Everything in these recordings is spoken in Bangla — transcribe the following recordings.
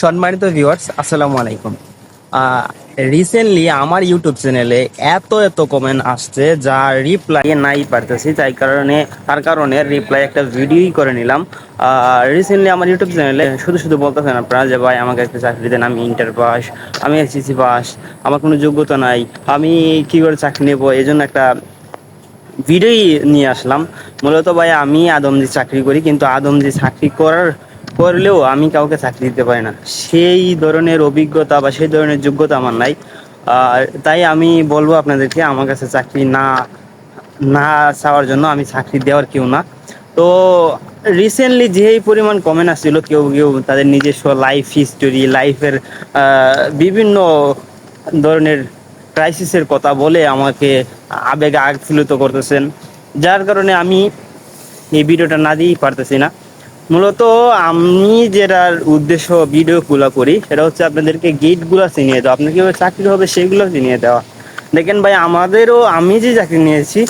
সম্মানিত ভিউয়ার্স, আসসালামু আলাইকুম। রিসেন্টলি আমার ইউটিউব চ্যানেলে এত কমেন্ট আসছে যা রিপ্লাই নাই পারতেছি, তার কারণে রিপ্লাই একটা ভিডিওই করে নিলাম। রিসেন্টলি আমার ইউটিউব চ্যানেলে শুধু শুধু বলতেছেন আপনারা যে ভাই আমাকে একটা চাকরি দেন, আমি ইন্টার পাস, আমি এসএসসি পাস, আমার কোনো যোগ্যতা নাই, আমি কী করে চাকরি নেবো, এই জন্য একটা ভিডিওই নিয়ে আসলাম। মূলত ভাই আমি আদমজি চাকরি করি, কিন্তু আদমজি চাকরি করলেও আমি কাউকে চাকরি দিতে পারি না। সেই ধরনের অভিজ্ঞতা বা সেই ধরনের যোগ্যতা আমার নাই। তাই আমি বলবো আপনাদেরকে, আমার কাছে চাকরি না না চাওয়ার জন্য আমি চাকরি দেওয়ার কেউ না। তো রিসেন্টলি যেই পরিমাণ কমেন্ট আসছিল, কেউ কেউ তাদের নিজস্ব লাইফ হিস্টোরি, লাইফের বিভিন্ন ধরনের ক্রাইসিসের কথা বলে আমাকে আবেগে আপ্লুত করতেছেন, যার কারণে আমি এই ভিডিওটা না দিয়েই পারতেছি না। মূলত আমি যেটার উদ্দেশ্য ভিডিওগুলো করি সেটা হচ্ছে আপনাদেরকে গেটগুলো চিনিয়ে দেওয়া, আপনার কীভাবে চাকরি হবে সেগুলো চিনিয়ে দেওয়া। দেখেন ভাই, আমি যে চাকরি নিয়েছি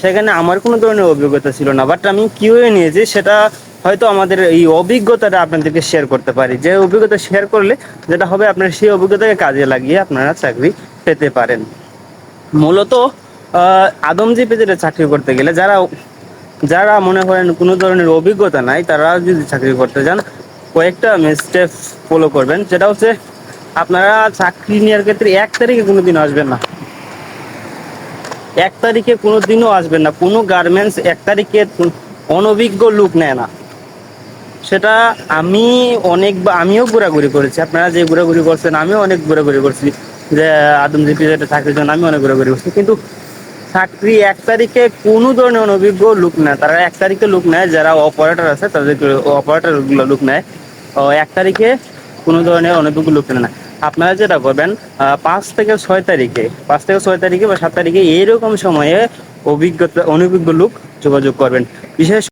সেখানে আমার কোনো ধরনের অভিজ্ঞতা ছিল না, বাট আমি কীভাবে নিয়েছি সেটা হয়তো আমাদের এই অভিজ্ঞতাটা আপনাদেরকে শেয়ার করতে পারি। যে অভিজ্ঞতা শেয়ার করলে যেটা হবে, আপনার সেই অভিজ্ঞতাকে কাজে লাগিয়ে আপনারা চাকরি পেতে পারেন। মূলত আদমজি পেজে চাকরি করতে গেলে যারা যারা মনে করেন কোনো ধরনের অভিজ্ঞতা নাই, তারা যদি চাকরি করতে যান, কয়েকটা স্টেপ ফলো করবেন। যেটা হচ্ছে, আপনারা চাকরি নেওয়ার ক্ষেত্রে 1 তারিখে কোনোদিন আসবেন না। 1 তারিখে কোনোদিনও আসবেন না। কোনো গার্মেন্টস 1 তারিখে অনভিজ্ঞ লোক নেয় না। সেটা আমিও ঘোরাঘুরি করেছি, আপনারা যে ঘোরাঘুরি করছেন আমিও অনেক ঘোরাঘুরি করছি, যে আদমজি পেজে চাকরির জন্য আমি অনেক ঘোরাঘুরি করছি। কিন্তু চাকরি 1 তারিখে কোনো ধরনের অনভিজ্ঞ লোক নেয়। তারা 1 তারিখে লোক নেয়, যারা অপারেটর আছে তাদেরকে অপারেটর লোক নেয়। 1 তারিখে কোনো ধরনের অনভিজ্ঞ লোক নেয় না। আপনারা যেটা করবেন, 5 থেকে 6 তারিখে, 5 থেকে 6 তারিখে বা 7 তারিখে এইরকম সময়ে অনভিজ্ঞ লোক যোগাযোগ করবেন। বিশেষ